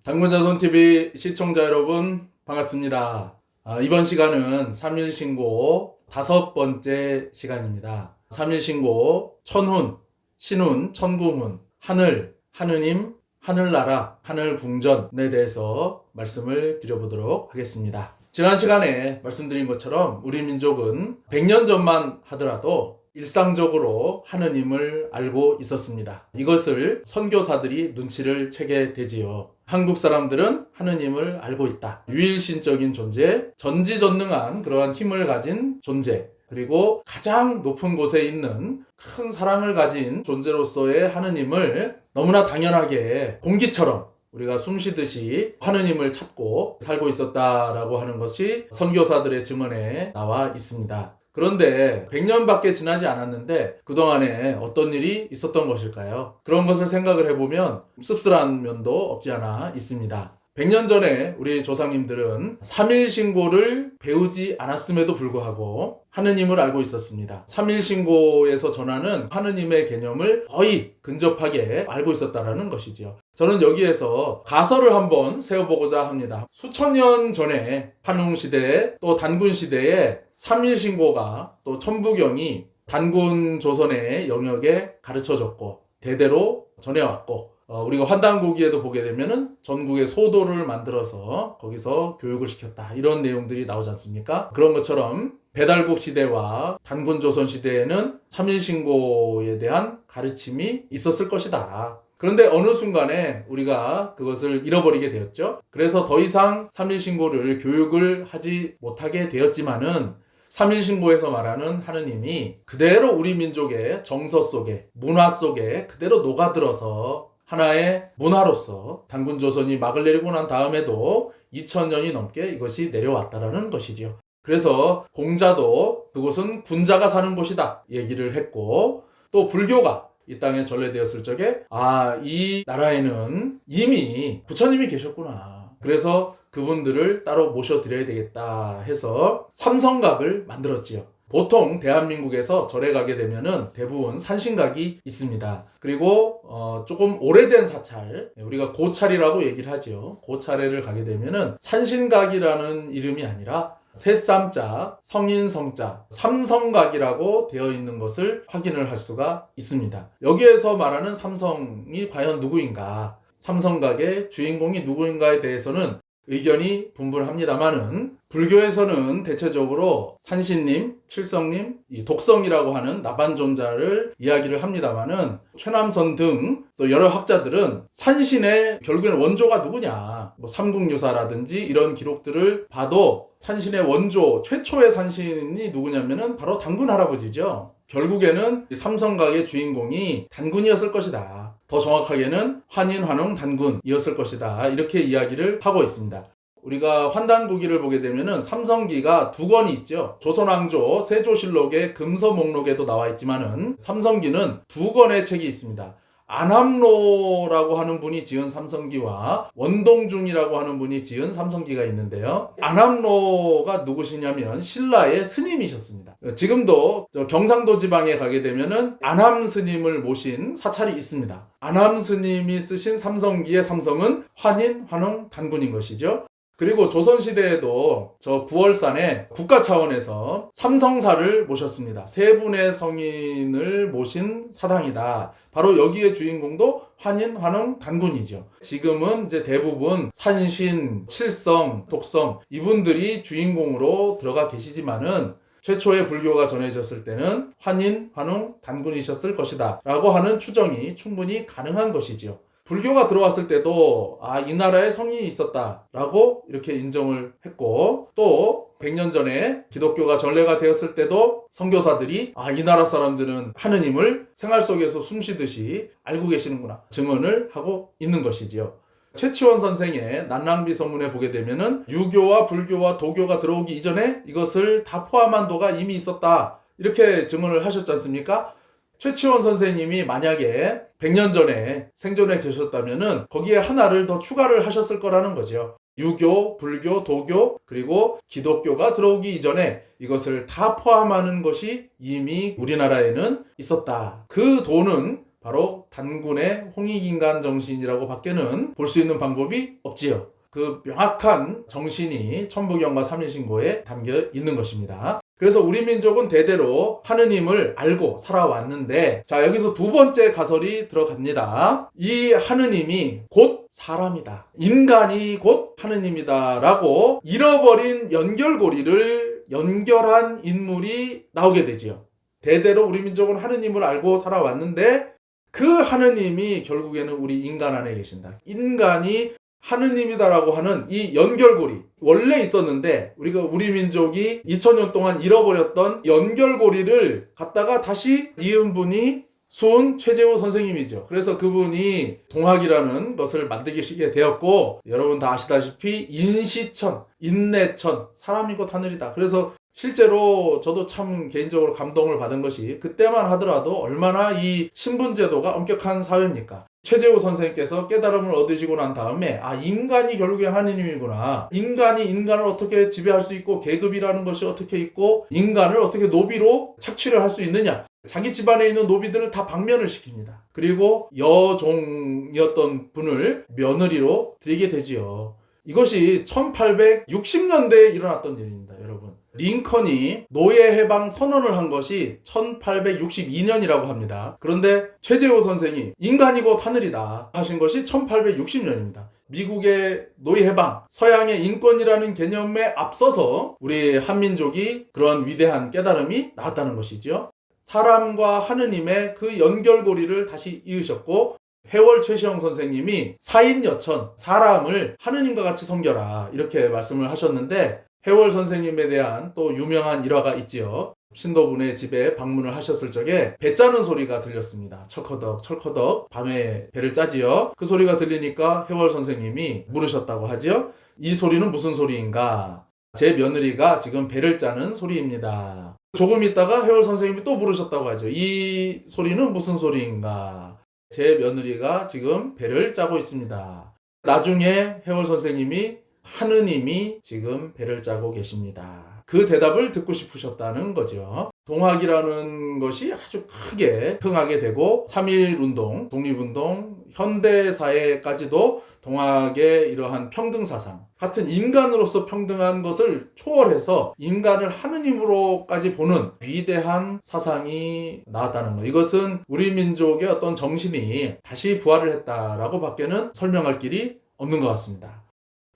당근자손TV 시청자 여러분 반갑습니다. 이번 시간은 3.1신고 5번째 시간입니다. 3.1신고 천훈, 신훈, 천궁훈, 하늘, 하느님, 하늘나라, 하늘궁전에 대해서 말씀을 드려보도록 하겠습니다. 지난 시간에 말씀드린 것처럼 우리 민족은 100년 전만 하더라도 일상적으로 하느님을 알고 있었습니다. 이것을 선교사들이 눈치를 채게 되지요. 한국 사람들은 하느님을 알고 있다. 유일신적인 존재, 전지전능한 그러한 힘을 가진 존재, 그리고 가장 높은 곳에 있는 큰 사랑을 가진 존재로서의 하느님을 너무나 당연하게 공기처럼 우리가 숨쉬듯이 하느님을 찾고 살고 있었다라고 하는 것이 선교사들의 증언에 나와 있습니다. 그런데 100년밖에 지나지 않았는데 그동안에 어떤 일이 있었던 것일까요? 그런 것을 생각을 해보면 씁쓸한 면도 없지 않아 있습니다. 100년 전에 우리 조상님들은 3.1신고를 배우지 않았음에도 불구하고 하느님을 알고 있었습니다. 3.1신고에서 전하는 하느님의 개념을 거의 근접하게 알고 있었다는 것이지요. 저는 여기에서 가설을 한번 세워보고자 합니다. 수천 년 전에 한웅시대 또 단군시대에 3.1신고가 또 천부경이 단군 조선의 영역에 가르쳐졌고 대대로 전해왔고 우리가 환단고기에도 보게 되면은 전국의 소도를 만들어서 거기서 교육을 시켰다 이런 내용들이 나오지 않습니까? 그런 것처럼 배달국 시대와 단군 조선 시대에는 3.1신고에 대한 가르침이 있었을 것이다. 그런데 어느 순간에 우리가 그것을 잃어버리게 되었죠. 그래서 더 이상 3.1신고를 교육을 하지 못하게 되었지만은 3.1신고에서 말하는 하느님이 그대로 우리 민족의 정서 속에 문화 속에 그대로 녹아들어서 하나의 문화로서 단군조선이 막을 내리고 난 다음에도 2000년이 넘게 이것이 내려왔다라는 것이지요. 그래서 공자도 그곳은 군자가 사는 곳이다 얘기를 했고 또 불교가 이 땅에 전래되었을 적에 이 나라에는 이미 부처님이 계셨구나. 그래서 그분들을 따로 모셔드려야 되겠다 해서 삼성각을 만들었지요. 보통 대한민국에서 절에 가게 되면은 대부분 산신각이 있습니다. 그리고 조금 오래된 사찰, 우리가 고찰이라고 얘기를 하죠. 고찰에를 가게 되면은 산신각이라는 이름이 아니라 새쌈자, 성인성자, 삼성각이라고 되어 있는 것을 확인을 할 수가 있습니다. 여기에서 말하는 삼성이 과연 누구인가? 삼성각의 주인공이 누구인가에 대해서는 의견이 분분합니다만은 불교에서는 대체적으로 산신님, 칠성님, 이 독성이라고 하는 나반존자를 이야기를 합니다만은 최남선 등 또 여러 학자들은 산신의 결국에는 원조가 누구냐, 삼국유사라든지 이런 기록들을 봐도 산신의 원조, 최초의 산신이 누구냐면은 바로 단군 할아버지죠. 결국에는 삼성각의 주인공이 단군이었을 것이다. 더 정확하게는 환인, 환웅, 단군이었을 것이다. 이렇게 이야기를 하고 있습니다. 우리가 환단고기를 보게 되면은 삼성기가 2권이 있죠. 조선왕조 세조실록의 금서목록에도 나와 있지만은 삼성기는 2권의 책이 있습니다. 안함로라고 하는 분이 지은 삼성기와 원동중이라고 하는 분이 지은 삼성기가 있는데요. 안함로가 누구시냐면 신라의 스님이셨습니다. 지금도 경상도 지방에 가게 되면은 안함 스님을 모신 사찰이 있습니다. 안함 스님이 쓰신 삼성기의 삼성은 환인, 환웅, 단군인 것이죠. 그리고 조선시대에도 저 구월산에 국가 차원에서 삼성사를 모셨습니다. 3분의 성인을 모신 사당이다. 바로 여기의 주인공도 환인, 환웅, 단군이죠. 지금은 이제 대부분 산신, 칠성, 독성 이분들이 주인공으로 들어가 계시지만은 최초의 불교가 전해졌을 때는 환인, 환웅, 단군이셨을 것이다 라고 하는 추정이 충분히 가능한 것이지요. 불교가 들어왔을 때도 이 나라에 성인이 있었다라고 이렇게 인정을 했고 또 100년 전에 기독교가 전래가 되었을 때도 선교사들이 이 나라 사람들은 하느님을 생활 속에서 숨쉬듯이 알고 계시는구나 증언을 하고 있는 것이지요. 최치원 선생의 난랑비 서문에 보게 되면은 유교와 불교와 도교가 들어오기 이전에 이것을 다 포함한 도가 이미 있었다 이렇게 증언을 하셨지 않습니까? 최치원 선생님이 만약에 100년 전에 생존해 계셨다면은 거기에 하나를 더 추가를 하셨을 거라는 거죠. 유교, 불교, 도교, 그리고 기독교가 들어오기 이전에 이것을 다 포함하는 것이 이미 우리나라에는 있었다. 그 도는 바로 단군의 홍익인간 정신이라고 밖에는 볼 수 있는 방법이 없지요. 그 명확한 정신이 천부경과 삼일신고에 담겨 있는 것입니다. 그래서 우리 민족은 대대로 하느님을 알고 살아왔는데, 자, 여기서 두 번째 가설이 들어갑니다. 이 하느님이 곧 사람이다. 인간이 곧 하느님이다. 라고 잃어버린 연결고리를 연결한 인물이 나오게 되지요. 대대로 우리 민족은 하느님을 알고 살아왔는데 그 하느님이 결국에는 우리 인간 안에 계신다. 인간이 하느님이다라고 하는 이 연결고리, 원래 있었는데 우리 민족이 2000년 동안 잃어버렸던 연결고리를 갖다가 다시 이은 분이 수은 최재호 선생님이죠. 그래서 그분이 동학이라는 것을 만들게 되었고, 여러분 다 아시다시피 인시천, 인내천, 사람이 곧 하늘이다. 그래서 실제로 저도 참 개인적으로 감동을 받은 것이, 그때만 하더라도 얼마나 이 신분제도가 엄격한 사회입니까? 최재호 선생님께서 깨달음을 얻으시고 난 다음에, 아, 인간이 결국엔 하느님이구나. 인간이 인간을 어떻게 지배할 수 있고, 계급이라는 것이 어떻게 있고, 인간을 어떻게 노비로 착취를 할 수 있느냐. 자기 집안에 있는 노비들을 다 방면을 시킵니다. 그리고 여종이었던 분을 며느리로 드리게 되지요. 이것이 1860년대에 일어났던 일입니다, 여러분. 링컨이 노예 해방 선언을 한 것이 1862년이라고 합니다. 그런데 최재호 선생이 인간이 곧 하늘이다 하신 것이 1860년입니다. 미국의 노예 해방, 서양의 인권이라는 개념에 앞서서 우리 한민족이 그런 위대한 깨달음이 나왔다는 것이죠. 사람과 하느님의 그 연결고리를 다시 이으셨고, 해월 최시영 선생님이 사인여천, 사람을 하느님과 같이 섬겨라, 이렇게 말씀을 하셨는데, 해월 선생님에 대한 또 유명한 일화가 있지요. 신도분의 집에 방문을 하셨을 적에 배 짜는 소리가 들렸습니다. 철커덕 철커덕 밤에 배를 짜지요. 그 소리가 들리니까 해월 선생님이 물으셨다고 하지요. 이 소리는 무슨 소리인가? 제 며느리가 지금 배를 짜는 소리입니다. 조금 있다가 해월 선생님이 또 물으셨다고 하죠. 이 소리는 무슨 소리인가? 제 며느리가 지금 배를 짜고 있습니다. 나중에 해월 선생님이 하느님이 지금 배를 짜고 계십니다. 그 대답을 듣고 싶으셨다는 거죠. 동학이라는 것이 아주 크게 흥하게 되고, 3.1운동, 독립운동, 현대사회까지도 동학의 이러한 평등사상, 같은 인간으로서 평등한 것을 초월해서 인간을 하느님으로까지 보는 위대한 사상이 나왔다는 것. 이것은 우리 민족의 어떤 정신이 다시 부활을 했다라고 밖에는 설명할 길이 없는 것 같습니다.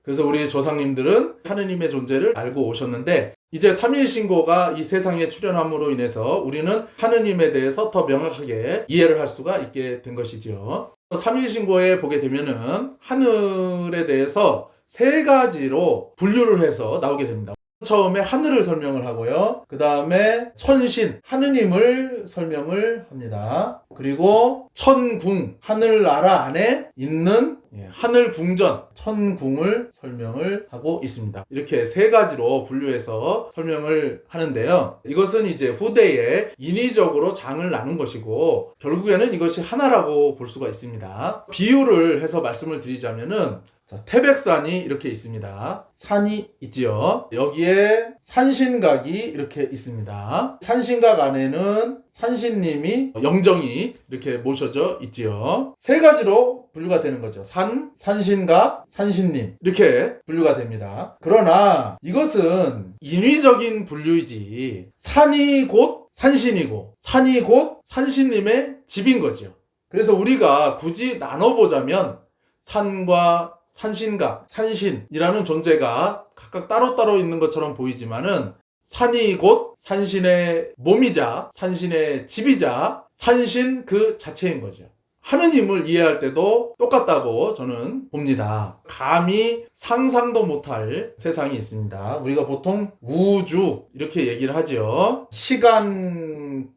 그래서 우리 조상님들은 하느님의 존재를 알고 오셨는데, 이제 삼일신고가 이 세상에 출현함으로 인해서 우리는 하느님에 대해서 더 명확하게 이해를 할 수가 있게 된 것이죠. 삼일신고에 보게 되면은 하늘에 대해서 세 가지로 분류를 해서 나오게 됩니다. 처음에 하늘을 설명을 하고요. 그 다음에 천신, 하느님을 설명을 합니다. 그리고 천궁, 하늘나라 안에 있는 하늘궁전, 천궁을 설명을 하고 있습니다. 이렇게 세 가지로 분류해서 설명을 하는데요. 이것은 이제 후대에 인위적으로 장을 나눈 것이고, 결국에는 이것이 하나라고 볼 수가 있습니다. 비유를 해서 말씀을 드리자면은, 자, 태백산이 이렇게 있습니다. 산이 있지요. 여기에 산신각이 이렇게 있습니다. 산신각 안에는 산신님이, 영정이 이렇게 모셔져 있지요. 세 가지로 분류가 되는 거죠. 산, 산신각, 산신님, 이렇게 분류가 됩니다. 그러나 이것은 인위적인 분류이지, 산이 곧 산신이고 산이 곧 산신님의 집인 거죠. 그래서 우리가 굳이 나눠보자면 산과 산신각, 산신이라는 존재가 각각 따로따로 있는 것처럼 보이지만은, 산이 곧 산신의 몸이자 산신의 집이자 산신 그 자체인 거죠. 하느님을 이해할 때도 똑같다고 저는 봅니다. 감히 상상도 못할 세상이 있습니다. 우리가 보통 우주 이렇게 얘기를 하죠. 시간적인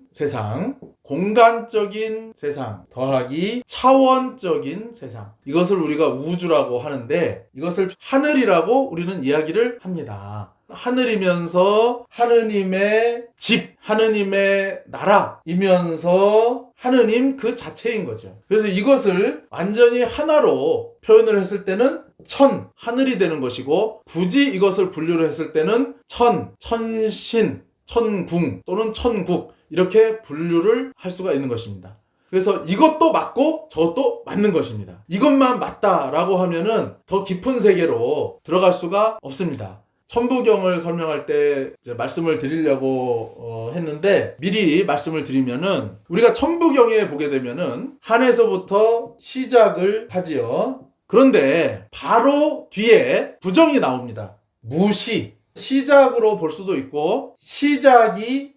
세상, 공간적인 세상 더하기 차원적인 세상, 이것을 우리가 우주라고 하는데, 이것을 하늘이라고 우리는 이야기를 합니다. 하늘이면서 하느님의 집, 하느님의 나라이면서 하느님 그 자체인 거죠. 그래서 이것을 완전히 하나로 표현을 했을 때는 천, 하늘이 되는 것이고, 굳이 이것을 분류를 했을 때는 천신, 천궁 또는 천국, 이렇게 분류를 할 수가 있는 것입니다. 그래서 이것도 맞고 저것도 맞는 것입니다. 이것만 맞다라고 하면은 더 깊은 세계로 들어갈 수가 없습니다. 천부경을 설명할 때 이제 말씀을 드리려고 했는데 미리 말씀을 드리면은 우리가 천부경에 보게 되면은 한에서부터 시작을 하지요. 그런데 바로 뒤에 부정이 나옵니다. 무시. 시작으로 볼 수도 있고 시작이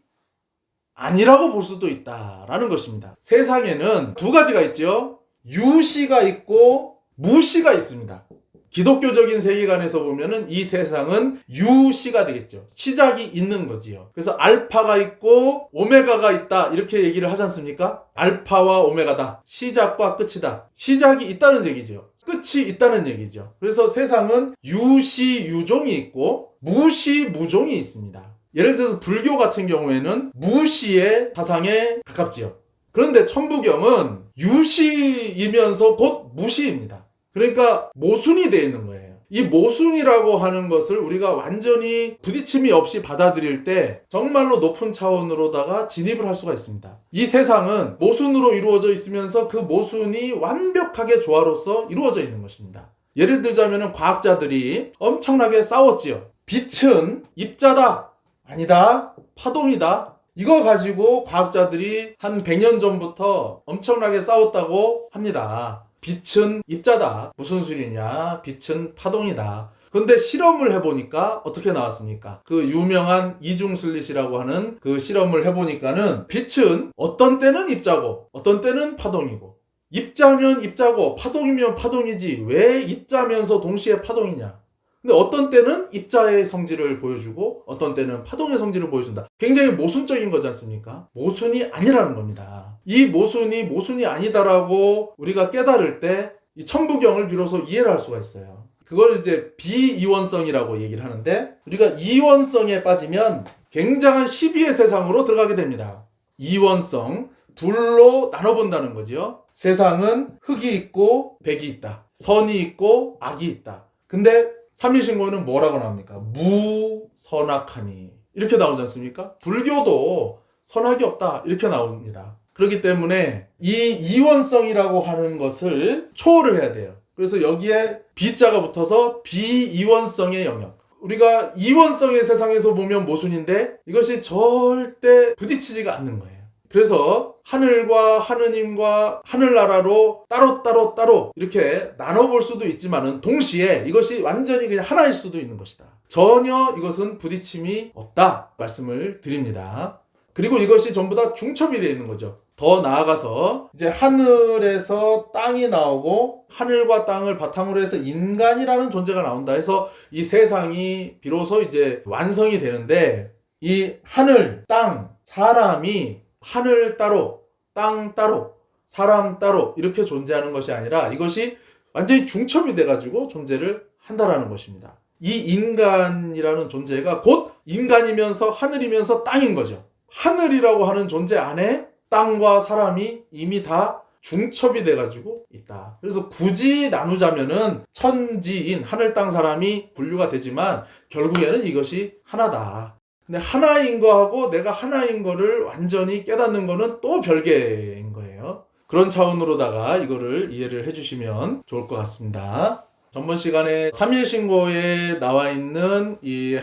아니라고 볼 수도 있다라는 것입니다. 세상에는 두 가지가 있죠. 유시가 있고 무시가 있습니다. 기독교적인 세계관에서 보면은 이 세상은 유시가 되겠죠. 시작이 있는 거지요. 그래서 알파가 있고 오메가가 있다 이렇게 얘기를 하지 않습니까? 알파와 오메가다. 시작과 끝이다. 시작이 있다는 얘기죠. 끝이 있다는 얘기죠. 그래서 세상은 유시 유종이 있고 무시 무종이 있습니다. 예를 들어서 불교 같은 경우에는 무시의 사상에 가깝지요. 그런데 천부경은 유시이면서 곧 무시입니다. 그러니까 모순이 되어 있는 거예요. 이 모순이라고 하는 것을 우리가 완전히 부딪힘이 없이 받아들일 때 정말로 높은 차원으로다가 진입을 할 수가 있습니다. 이 세상은 모순으로 이루어져 있으면서 그 모순이 완벽하게 조화로서 이루어져 있는 것입니다. 예를 들자면 과학자들이 엄청나게 싸웠지요. 빛은 입자다. 아니다. 파동이다. 이거 가지고 과학자들이 한 100년 전부터 엄청나게 싸웠다고 합니다. 빛은 입자다. 무슨 소리냐? 빛은 파동이다. 그런데 실험을 해보니까 어떻게 나왔습니까? 그 유명한 이중슬릿이라고 하는 그 실험을 해보니까는 빛은 어떤 때는 입자고 어떤 때는 파동이고 입자면 입자고 파동이면 파동이지 왜 입자면서 동시에 파동이냐? 근데 어떤 때는 입자의 성질을 보여주고 어떤 때는 파동의 성질을 보여준다. 굉장히 모순적인 거지 않습니까? 모순이 아니라는 겁니다. 이 모순이 아니다라고 우리가 깨달을 때 이 천부경을 비로소 이해를 할 수가 있어요. 그걸 이제 비이원성이라고 얘기를 하는데 우리가 이원성에 빠지면 굉장한 시비의 세상으로 들어가게 됩니다. 이원성, 둘로 나눠본다는 거죠. 세상은 흑이 있고 백이 있다. 선이 있고 악이 있다. 근데 삼일신고는 뭐라고 나옵니까? 무선악하니 이렇게 나오지 않습니까? 불교도 선악이 없다 이렇게 나옵니다. 그렇기 때문에 이 이원성이라고 하는 것을 초월을 해야 돼요. 그래서 여기에 비자가 붙어서 비이원성의 영역. 우리가 이원성의 세상에서 보면 모순인데 이것이 절대 부딪히지가 않는 거예요. 그래서 하늘과 하느님과 하늘나라로 따로 이렇게 나눠볼 수도 있지만은 동시에 이것이 완전히 그냥 하나일 수도 있는 것이다. 전혀 이것은 부딪힘이 없다 말씀을 드립니다. 그리고 이것이 전부 다 중첩이 되어 있는 거죠. 더 나아가서 이제 하늘에서 땅이 나오고 하늘과 땅을 바탕으로 해서 인간이라는 존재가 나온다 해서 이 세상이 비로소 이제 완성이 되는데 이 하늘, 땅, 사람이 하늘 따로, 땅 따로, 사람 따로 이렇게 존재하는 것이 아니라 이것이 완전히 중첩이 돼가지고 존재를 한다라는 것입니다. 이 인간이라는 존재가 곧 인간이면서 하늘이면서 땅인 거죠. 하늘이라고 하는 존재 안에 땅과 사람이 이미 다 중첩이 돼가지고 있다. 그래서 굳이 나누자면은 천지인 하늘 땅 사람이 분류가 되지만 결국에는 이것이 하나다. 근데 하나인 거하고 내가 하나인 거를 완전히 깨닫는 거는 또 별개인 거예요. 그런 차원으로다가 이거를 이해를 해주시면 좋을 것 같습니다. 전번 시간에 삼일신고에 나와 있는 이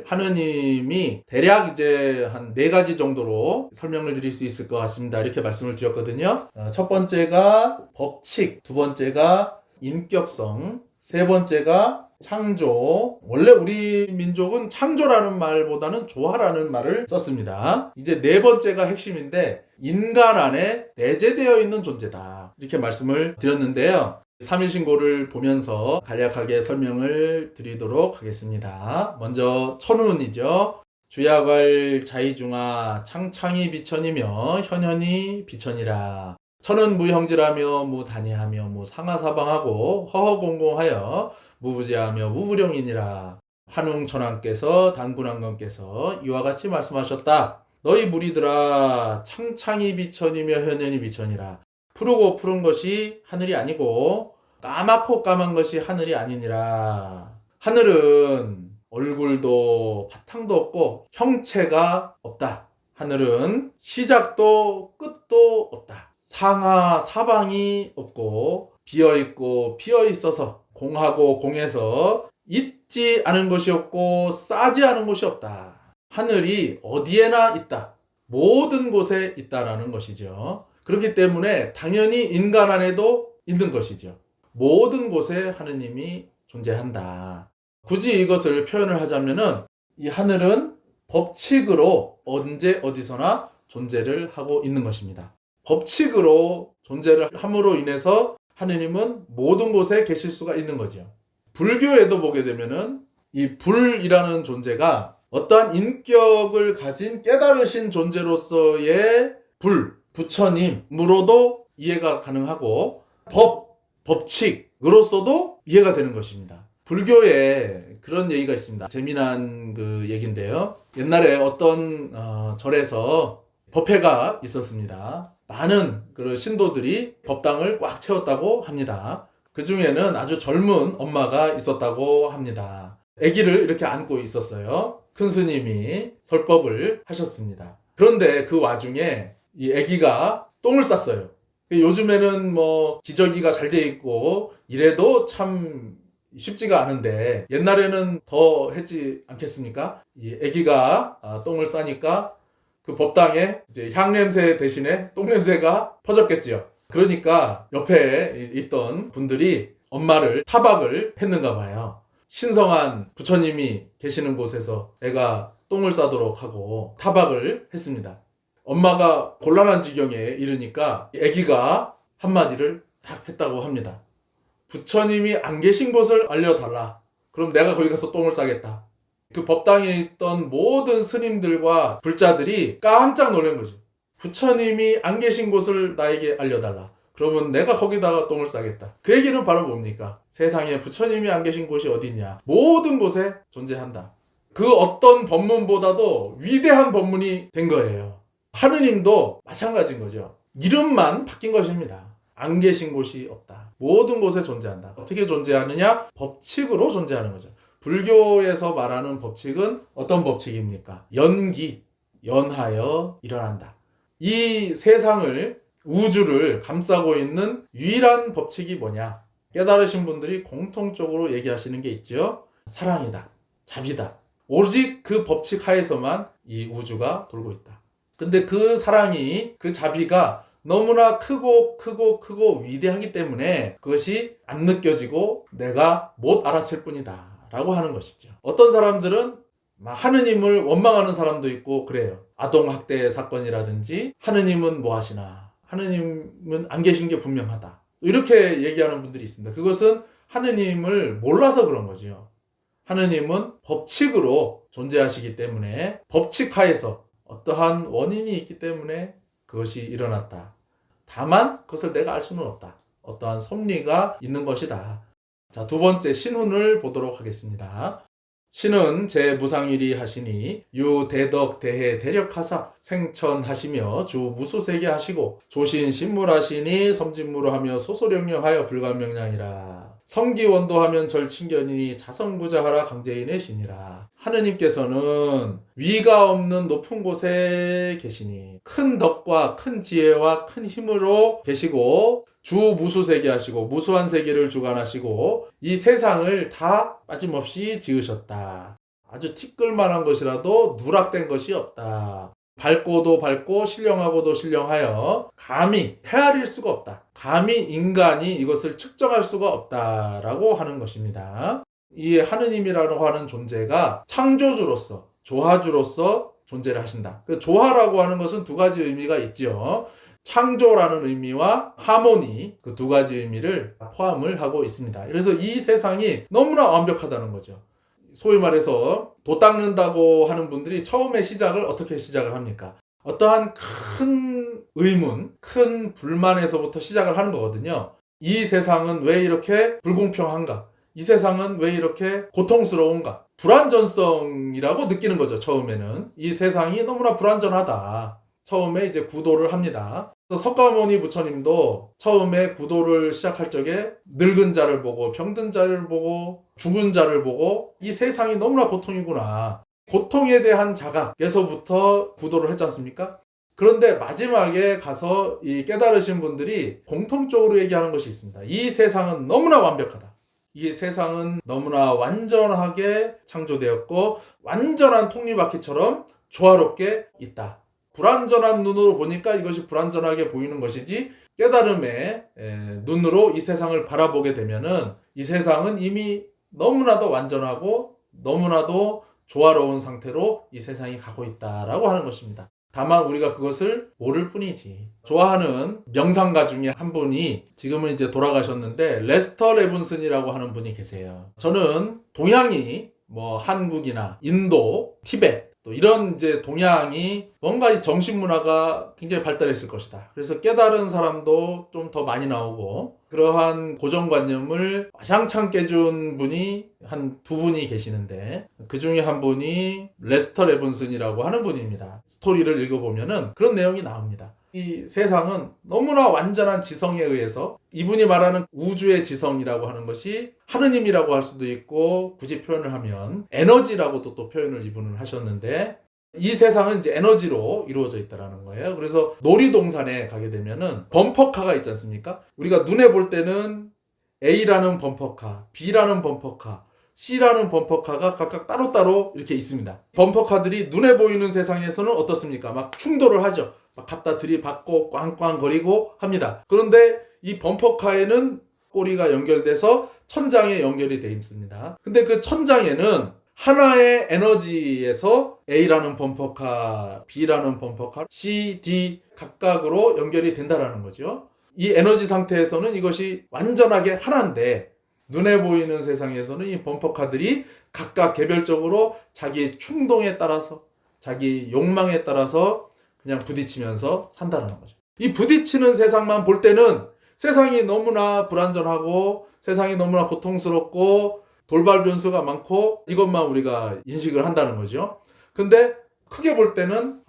하느님이 대략 이제 한 4가지 정도로 설명을 드릴 수 있을 것 같습니다. 이렇게 말씀을 드렸거든요. 첫 번째가 법칙, 두 번째가 인격성, 세 번째가 창조. 원래 우리 민족은 창조라는 말보다는 조화라는 말을 썼습니다. 이제 네 번째가 핵심인데 인간 안에 내재되어 있는 존재다. 이렇게 말씀을 드렸는데요. 삼일신고를 보면서 간략하게 설명을 드리도록 하겠습니다. 먼저 천운이죠. 주야갈 자이중하 창창이 비천이며 현현이 비천이라. 천은 무형질하며 무단위하며 무상하사방하고 허허공공하여 무부재하며 무부령이니라. 한웅천왕께서 단군왕건께서 이와 같이 말씀하셨다. 너희 무리들아 창창이 비천이며 현현이 비천이라. 푸르고 푸른 것이 하늘이 아니고 까맣고 까만 것이 하늘이 아니니라. 하늘은 얼굴도 바탕도 없고 형체가 없다. 하늘은 시작도 끝도 없다. 상하 사방이 없고 비어있고 피어있어서 공하고 공에서 있지 않은 것이 없고 싸지 않은 것이 없다. 하늘이 어디에나 있다. 모든 곳에 있다라는 것이죠. 그렇기 때문에 당연히 인간 안에도 있는 것이죠. 모든 곳에 하느님이 존재한다. 굳이 이것을 표현을 하자면은 이 하늘은 법칙으로 언제 어디서나 존재를 하고 있는 것입니다. 법칙으로 존재를 함으로 인해서 하느님은 모든 곳에 계실 수가 있는 거죠. 불교에도 보게 되면은 이 불이라는 존재가 어떠한 인격을 가진 깨달으신 존재로서의 부처님으로도 이해가 가능하고 법칙으로서도 이해가 되는 것입니다. 불교에 그런 얘기가 있습니다. 재미난 그 얘기인데요. 옛날에 어떤 절에서 법회가 있었습니다. 많은 그 신도들이 법당을 꽉 채웠다고 합니다. 그 중에는 아주 젊은 엄마가 있었다고 합니다. 아기를 이렇게 안고 있었어요. 큰 스님이 설법을 하셨습니다. 그런데 그 와중에 이 아기가 똥을 쌌어요. 요즘에는 뭐 기저귀가 잘 돼 있고 이래도 참 쉽지가 않은데 옛날에는 더 했지 않겠습니까? 이 아기가 똥을 싸니까 그 법당에 이제 향냄새 대신에 똥냄새가 퍼졌겠지요. 그러니까 옆에 있던 분들이 엄마를 타박을 했는가 봐요. 신성한 부처님이 계시는 곳에서 애가 똥을 싸도록 하고 타박을 했습니다. 엄마가 곤란한 지경에 이르니까 아기가 한마디를 딱 했다고 합니다. 부처님이 안 계신 곳을 알려달라. 그럼 내가 거기 가서 똥을 싸겠다. 그 법당에 있던 모든 스님들과 불자들이 깜짝 놀란 거죠. 부처님이 안 계신 곳을 나에게 알려달라. 그러면 내가 거기다가 똥을 싸겠다. 그 얘기는 바로 뭡니까? 세상에 부처님이 안 계신 곳이 어디 있냐? 모든 곳에 존재한다. 그 어떤 법문보다도 위대한 법문이 된 거예요. 하느님도 마찬가지인 거죠. 이름만 바뀐 것입니다. 안 계신 곳이 없다. 모든 곳에 존재한다. 어떻게 존재하느냐? 법칙으로 존재하는 거죠. 불교에서 말하는 법칙은 어떤 법칙입니까? 연하여 일어난다. 이 세상을, 우주를 감싸고 있는 유일한 법칙이 뭐냐? 깨달으신 분들이 공통적으로 얘기하시는 게 있죠. 사랑이다. 자비다. 오직 그 법칙 하에서만 이 우주가 돌고 있다. 근데 그 사랑이, 그 자비가 너무나 크고 위대하기 때문에 그것이 안 느껴지고 내가 못 알아챌 뿐이다 라고 하는 것이죠. 어떤 사람들은 하느님을 원망하는 사람도 있고 그래요. 아동학대 사건이라든지 하느님은 뭐 하시나, 하느님은 안 계신 게 분명하다, 이렇게 얘기하는 분들이 있습니다. 그것은 하느님을 몰라서 그런 거죠. 하느님은 법칙으로 존재하시기 때문에 법칙 하에서 어떠한 원인이 있기 때문에 그것이 일어났다. 다만 그것을 내가 알 수는 없다. 어떠한 섭리가 있는 것이다. 자, 두 번째 신훈을 보도록 하겠습니다. 신은 제 무상일이 하시니 유대덕 대해 대력하사 생천하시며 주 무소세계 하시고 조신 신물하시니 섬진무로하며 소소령령하여 불가명량이라. 성기원도하면 절친견이니 자성구자하라 강제인의 신이라. 하느님께서는 위가 없는 높은 곳에 계시니 큰 덕과 큰 지혜와 큰 힘으로 계시고 주 무수세계 하시고 무수한 세계를 주관하시고 이 세상을 다 빠짐없이 지으셨다. 아주 티끌만한 것이라도 누락된 것이 없다. 밝고도 밝고 신령하고도 신령하여 감히 헤아릴 수가 없다. 감히 인간이 이것을 측정할 수가 없다라고 하는 것입니다. 이 하느님이라고 하는 존재가 창조주로서, 조화주로서 존재를 하신다. 조화라고 하는 것은 두 가지 의미가 있죠. 창조라는 의미와 하모니, 그 두 가지 의미를 포함을 하고 있습니다. 그래서 이 세상이 너무나 완벽하다는 거죠. 소위 말해서 도 닦는다고 하는 분들이 처음에 시작을 어떻게 시작을 합니까? 어떠한 큰 의문, 큰 불만에서부터 시작을 하는 거거든요. 이 세상은 왜 이렇게 불공평한가? 이 세상은 왜 이렇게 고통스러운가? 불완전성이라고 느끼는 거죠, 처음에는. 이 세상이 너무나 불완전하다. 처음에 이제 구도를 합니다. 석가모니 부처님도 처음에 구도를 시작할 적에 늙은 자를 보고 병든 자를 보고 죽은 자를 보고 이 세상이 너무나 고통이구나. 고통에 대한 자각에서부터 구도를 했지 않습니까? 그런데 마지막에 가서 이 깨달으신 분들이 공통적으로 얘기하는 것이 있습니다. 이 세상은 너무나 완벽하다. 이 세상은 너무나 완전하게 창조되었고 완전한 톱니바퀴처럼 조화롭게 있다. 불완전한 눈으로 보니까 이것이 불완전하게 보이는 것이지, 깨달음의 눈으로 이 세상을 바라보게 되면은 이 세상은 이미 너무나도 완전하고 너무나도 조화로운 상태로 이 세상이 가고 있다라고 하는 것입니다. 다만 우리가 그것을 모를 뿐이지. 좋아하는 명상가 중에 한 분이 지금은 이제 돌아가셨는데, 레스터 레븐슨이라고 하는 분이 계세요. 저는 동양이 한국이나 인도, 티베트 또 이런 이제 동양이 뭔가 이 정신 문화가 굉장히 발달했을 것이다. 그래서 깨달은 사람도 좀 더 많이 나오고, 그러한 고정관념을 와장창 깨준 분이 한 두 분이 계시는데, 그 중에 한 분이 레스터 레븐슨이라고 하는 분입니다. 스토리를 읽어보면은 그런 내용이 나옵니다. 이 세상은 너무나 완전한 지성에 의해서, 이분이 말하는 우주의 지성이라고 하는 것이 하느님이라고 할 수도 있고, 굳이 표현을 하면 에너지라고도 또 표현을 이분은 하셨는데, 이 세상은 이제 에너지로 이루어져 있다라는 거예요. 그래서 놀이동산에 가게 되면은 범퍼카가 있지 않습니까? 우리가 눈에 볼 때는 A라는 범퍼카, B라는 범퍼카, C라는 범퍼카가 각각 따로따로 이렇게 있습니다. 범퍼카들이 눈에 보이는 세상에서는 어떻습니까? 막 충돌을 하죠. 막 갖다 들이받고 꽝꽝거리고 합니다. 그런데 이 범퍼카에는 꼬리가 연결돼서 천장에 연결이 되어 있습니다. 근데 그 천장에는 하나의 에너지에서 A라는 범퍼카, B라는 범퍼카, C, D 각각으로 연결이 된다라는 거죠. 이 에너지 상태에서는 이것이 완전하게 하나인데, 눈에 보이는 세상에서는 이 범퍼카들이 각각 개별적으로 자기 충동에 따라서, 자기 욕망에 따라서 그냥 부딪히면서 산다는 거죠. 이 부딪히는 세상만 볼 때는 세상이 너무나 불완전하고 세상이 너무나 고통스럽고 돌발 변수가 많고, 이것만 우리가 인식을 한다는 거죠. 근데 크게 볼 때는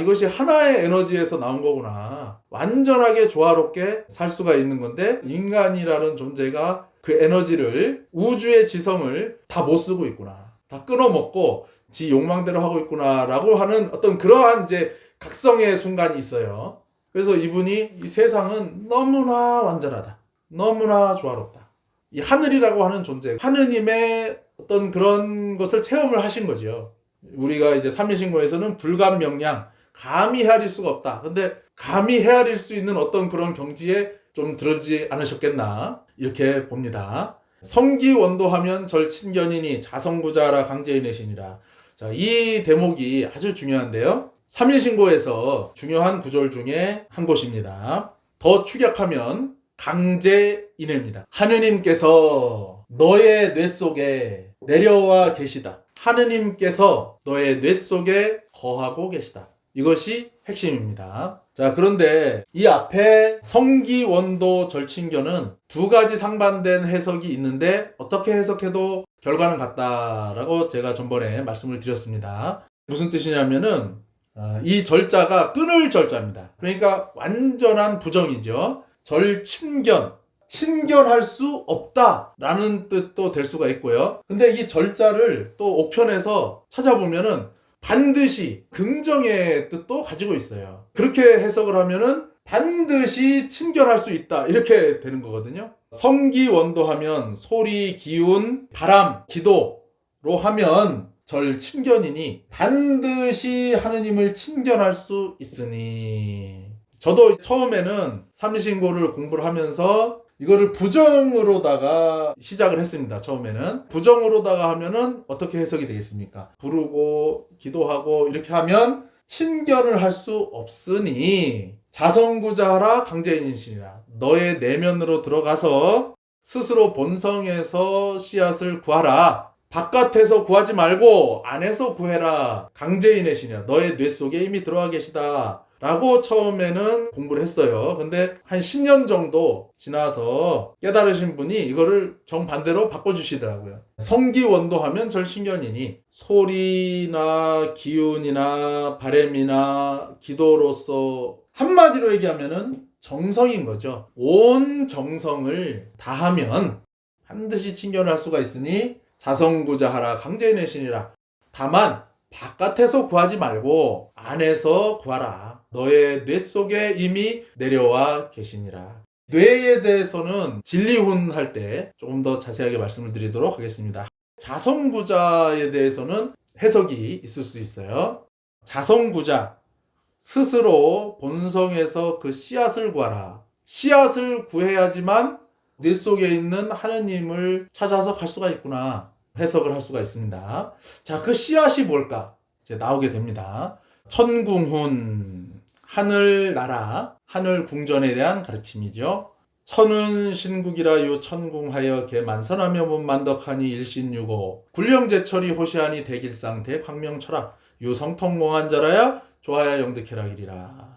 이것이 하나의 에너지에서 나온 거구나. 완전하게 조화롭게 살 수가 있는 건데, 인간이라는 존재가 그 에너지를, 우주의 지성을 다 못 쓰고 있구나. 다 끊어먹고 지 욕망대로 하고 있구나 라고 하는 어떤 그러한 이제 각성의 순간이 있어요. 그래서 이분이 이 세상은 너무나 완전하다. 너무나 조화롭다. 이 하늘이라고 하는 존재, 하느님의 어떤 그런 것을 체험을 하신 거죠. 우리가 이제 삼일신고에서는 불감명량, 감히 헤아릴 수가 없다. 근데 감히 헤아릴 수 있는 어떤 그런 경지에 좀 들어지 않으셨겠나, 이렇게 봅니다. 성기원도하면 절친견이니 자성구자라 강제인의신이라. 자, 이 대목이 아주 중요한데요. 삼일신고에서 중요한 구절 중에 한 곳입니다. 더 축약하면 강제인해입니다. 하느님께서 너의 뇌 속에 내려와 계시다. 하느님께서 너의 뇌 속에 거하고 계시다. 이것이 핵심입니다. 자, 그런데 이 앞에 성기원도 절친견은 두 가지 상반된 해석이 있는데, 어떻게 해석해도 결과는 같다라고 제가 전번에 말씀을 드렸습니다. 무슨 뜻이냐면은 이 절자가 끊을 절자입니다. 그러니까 완전한 부정이죠. 절친견, 친견할 수 없다라는 뜻도 될 수가 있고요. 근데 이 절자를 또 옥편에서 찾아보면은 반드시 긍정의 뜻도 가지고 있어요. 그렇게 해석을 하면은 반드시 친견할 수 있다, 이렇게 되는 거거든요. 성기원도하면 소리, 기운, 바람, 기도로 하면 절친견이니 반드시 하느님을 친견할 수 있으니. 저도 처음에는 삼일신고를 공부를 하면서 이거를 부정으로다가 시작을 했습니다. 처음에는 부정으로다가 하면은 어떻게 해석이 되겠습니까? 부르고 기도하고 이렇게 하면 친견을 할 수 없으니 자성구자하라 강제인신이라. 너의 내면으로 들어가서 스스로 본성에서 씨앗을 구하라. 바깥에서 구하지 말고 안에서 구해라. 강제인의 신이라. 너의 뇌 속에 이미 들어와 계시다 라고 처음에는 공부를 했어요. 근데 한 10년 정도 지나서 깨달으신 분이 이거를 정반대로 바꿔주시더라고요. 성기원도하면 절친견이니 소리나 기운이나 바램이나 기도로서 한마디로 얘기하면은 정성인 거죠. 온 정성을 다하면 반드시 친견을 할 수가 있으니 자성구자하라 강제인의 신이라. 다만 바깥에서 구하지 말고 안에서 구하라. 너의 뇌 속에 이미 내려와 계시니라. 뇌에 대해서는 진리훈 할 때 조금 더 자세하게 말씀을 드리도록 하겠습니다. 자성구자에 대해서는 해석이 있을 수 있어요. 자성구자, 스스로 본성에서 그 씨앗을 구하라. 씨앗을 구해야지만 뇌 속에 있는 하느님을 찾아서 갈 수가 있구나. 해석을 할 수가 있습니다. 자, 그 씨앗이 뭘까? 이제 나오게 됩니다. 천궁훈, 하늘나라, 하늘궁전에 대한 가르침이죠. 천은 신국이라 유 천궁하여 개 만선하며 문만덕하니 일신유고 굴령제철이 호시하니 대길상 대광명철학 유 성통공한자라야 조하야 영득해라기리라.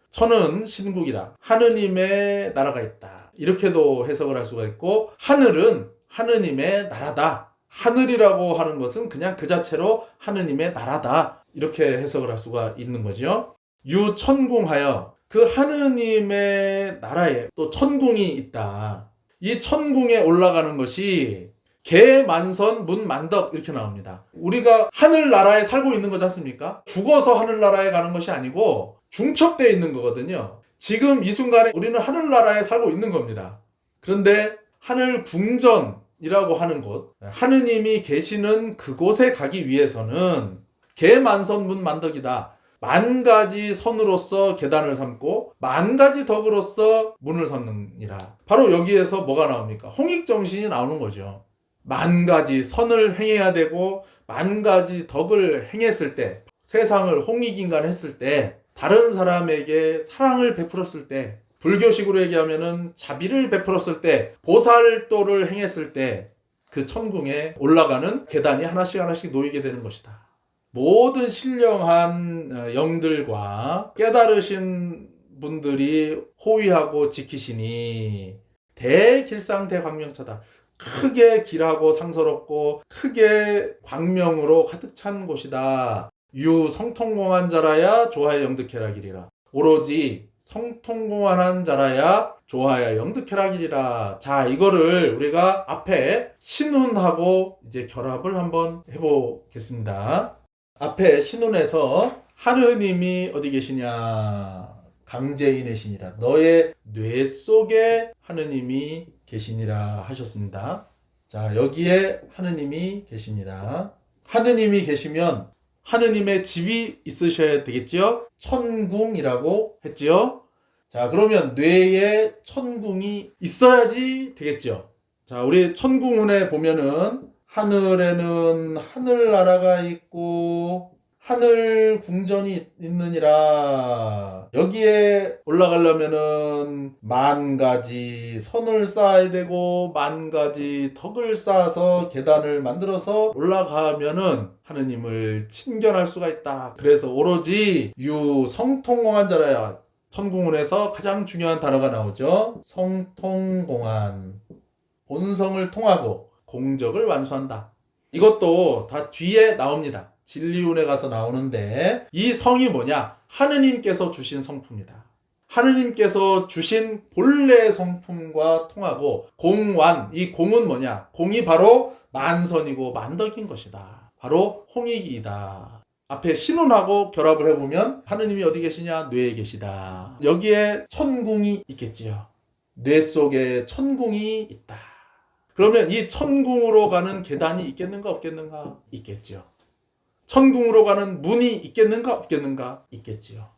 천은 신국이라 하느님의 나라가 있다. 이렇게도 해석을 할 수가 있고, 하늘은 하느님의 나라다. 하늘이라고 하는 것은 그냥 그 자체로 하느님의 나라다. 이렇게 해석을 할 수가 있는 거죠. 유천궁하여, 그 하느님의 나라에 또 천궁이 있다. 이 천궁에 올라가는 것이 개만선 문만덕 이렇게 나옵니다. 우리가 하늘나라에 살고 있는 거지 않습니까? 죽어서 하늘나라에 가는 것이 아니고 중첩되어 있는 거거든요. 지금 이 순간에 우리는 하늘나라에 살고 있는 겁니다. 그런데 하늘궁전이라고 하는 곳, 하느님이 계시는 그곳에 가기 위해서는 개만선 문만덕이다. 만 가지 선으로서 계단을 삼고 만 가지 덕으로서 문을 삼느니라. 바로 여기에서 뭐가 나옵니까? 홍익정신이 나오는 거죠. 만 가지 선을 행해야 되고 만 가지 덕을 행했을 때, 세상을 홍익인간했을 때, 다른 사람에게 사랑을 베풀었을 때, 불교식으로 얘기하면은 자비를 베풀었을 때, 보살도를 행했을 때 그 천궁에 올라가는 계단이 하나씩 하나씩 놓이게 되는 것이다. 모든 신령한 영들과 깨달으신 분들이 호위하고 지키시니 대길상 대광명차다. 크게 길하고 상서롭고 크게 광명으로 가득 찬 곳이다. 유 성통공한 자라야 조하야 영득해라기리라. 오로지 성통공한 자라야 조하야 영득해라기리라. 자, 이거를 우리가 앞에 신훈하고 이제 결합을 한번 해보겠습니다. 앞에 신훈에서 하느님이 어디 계시냐? 강제인의 신이라. 너의 뇌 속에 하느님이 계시니라 하셨습니다. 자, 여기에 하느님이 계십니다. 하느님이 계시면 하느님의 집이 있으셔야 되겠죠? 천궁이라고 했죠? 자, 그러면 뇌에 천궁이 있어야지 되겠죠? 자, 우리 천궁운에 보면은 하늘에는 하늘나라가 있고 하늘 궁전이 있느니라. 여기에 올라가려면은 만 가지 선을 쌓아야 되고 만 가지 덕을 쌓아서 계단을 만들어서 올라가면은 하느님을 친견할 수가 있다. 그래서 오로지 유 성통공한 자라야. 천궁운에서 가장 중요한 단어가 나오죠. 성통공한. 본성을 통하고 공적을 완수한다. 이것도 다 뒤에 나옵니다. 진리운에 가서 나오는데, 이 성이 뭐냐? 하느님께서 주신 성품이다. 하느님께서 주신 본래 성품과 통하고 공완, 이 공은 뭐냐? 공이 바로 만선이고 만덕인 것이다. 바로 홍익이다. 앞에 신운하고 결합을 해보면 하느님이 어디 계시냐? 뇌에 계시다. 여기에 천궁이 있겠지요. 뇌 속에 천궁이 있다. 그러면 이 천궁으로 가는 계단이 있겠는가 없겠는가? 있겠지요. 천궁으로 가는 문이 있겠는가 없겠는가? 있겠지요.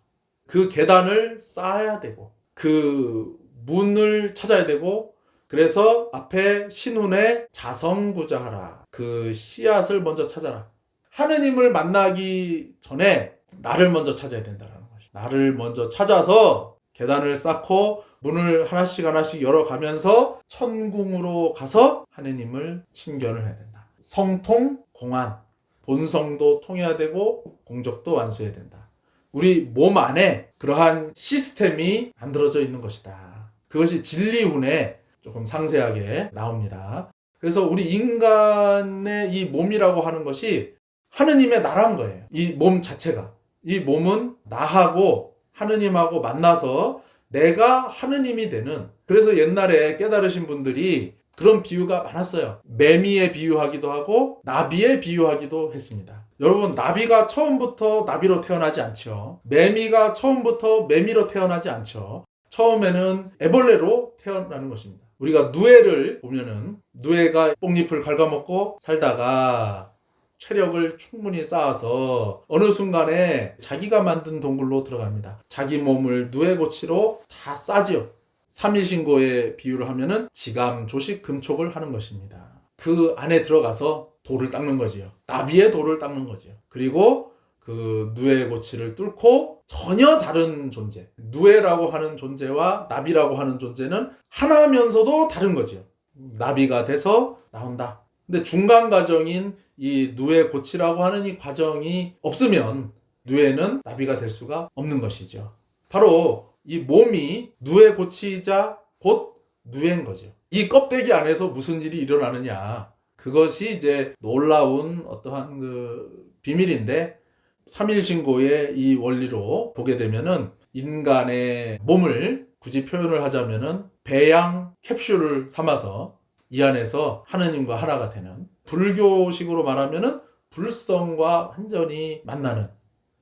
그 계단을 쌓아야 되고 그 문을 찾아야 되고, 그래서 앞에 신운에 자성구자하라. 그 씨앗을 먼저 찾아라. 하느님을 만나기 전에 나를 먼저 찾아야 된다는 것이. 나를 먼저 찾아서 계단을 쌓고 문을 하나씩 하나씩 열어가면서 천궁으로 가서 하느님을 친견을 해야 된다. 성통, 공안. 본성도 통해야 되고 공적도 완수해야 된다. 우리 몸 안에 그러한 시스템이 만들어져 있는 것이다. 그것이 진리훈에 조금 상세하게 나옵니다. 그래서 우리 인간의 이 몸이라고 하는 것이 하느님의 나라인 거예요. 이 몸 자체가. 이 몸은 나하고 하느님하고 만나서 내가 하느님이 되는, 그래서 옛날에 깨달으신 분들이 그런 비유가 많았어요. 매미에 비유하기도 하고 나비에 비유하기도 했습니다. 여러분, 나비가 처음부터 나비로 태어나지 않죠. 매미가 처음부터 매미로 태어나지 않죠. 처음에는 애벌레로 태어나는 것입니다. 우리가 누에를 보면은 누에가 뽕잎을 갉아먹고 살다가 체력을 충분히 쌓아서 어느 순간에 자기가 만든 동굴로 들어갑니다. 자기 몸을 누에고치로 다 싸지요. 삼일신고의 비유를 하면은 지감, 조식, 금촉을 하는 것입니다. 그 안에 들어가서 돌을 닦는 거지요. 나비의 돌을 닦는 거지요. 그리고 그 누에고치를 뚫고 전혀 다른 존재, 누에라고 하는 존재와 나비라고 하는 존재는 하나면서도 다른 거지요. 나비가 돼서 나온다. 근데 중간 과정인 이 누에고치라고 하는 이 과정이 없으면 누에는 나비가 될 수가 없는 것이죠. 바로 이 몸이 누에고치이자 곧 누에인 거죠. 이 껍데기 안에서 무슨 일이 일어나느냐, 그것이 이제 놀라운 어떠한 그 비밀인데, 삼일신고의 이 원리로 보게 되면은 인간의 몸을 굳이 표현을 하자면은 배양 캡슐을 삼아서 이 안에서 하느님과 하나가 되는, 불교식으로 말하면은 불성과 완전히 만나는,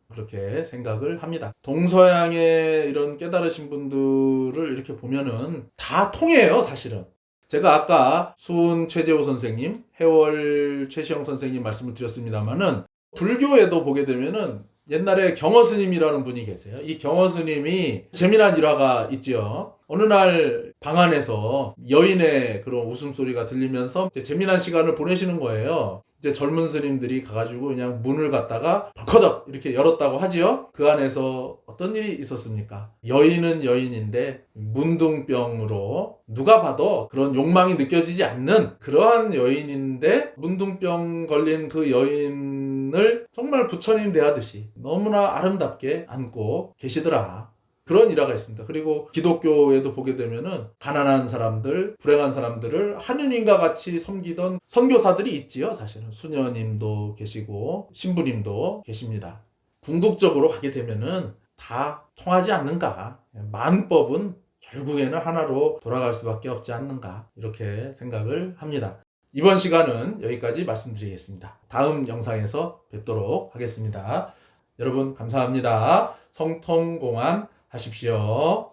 그렇게 생각을 합니다. 동서양의 이런 깨달으신 분들을 이렇게 보면은 다 통해요, 사실은. 제가 아까 수은 최재호 선생님, 해월 최시영 선생님 말씀을 드렸습니다만은, 불교에도 보게 되면은 옛날에 경허 스님이라는 분이 계세요. 이 경허 스님이 재미난 일화가 있지요. 어느 날 방 안에서 여인의 그런 웃음소리가 들리면서 이제 재미난 시간을 보내시는 거예요. 이제 젊은 스님들이 가가지고 그냥 문을 갖다가 벌커덕 이렇게 열었다고 하지요. 그 안에서 어떤 일이 있었습니까? 여인은 여인인데 문둥병으로 누가 봐도 그런 욕망이 느껴지지 않는 그러한 여인인데, 문둥병 걸린 그 여인을 정말 부처님 대하듯이 너무나 아름답게 안고 계시더라. 그런 일화가 있습니다. 그리고 기독교에도 보게 되면은 가난한 사람들, 불행한 사람들을 하느님과 같이 섬기던 선교사들이 있지요. 사실은 수녀님도 계시고 신부님도 계십니다. 궁극적으로 가게 되면은 다 통하지 않는가, 만법은 결국에는 하나로 돌아갈 수밖에 없지 않는가, 이렇게 생각을 합니다. 이번 시간은 여기까지 말씀드리겠습니다. 다음 영상에서 뵙도록 하겠습니다. 여러분 감사합니다. 성통공안 하십시오.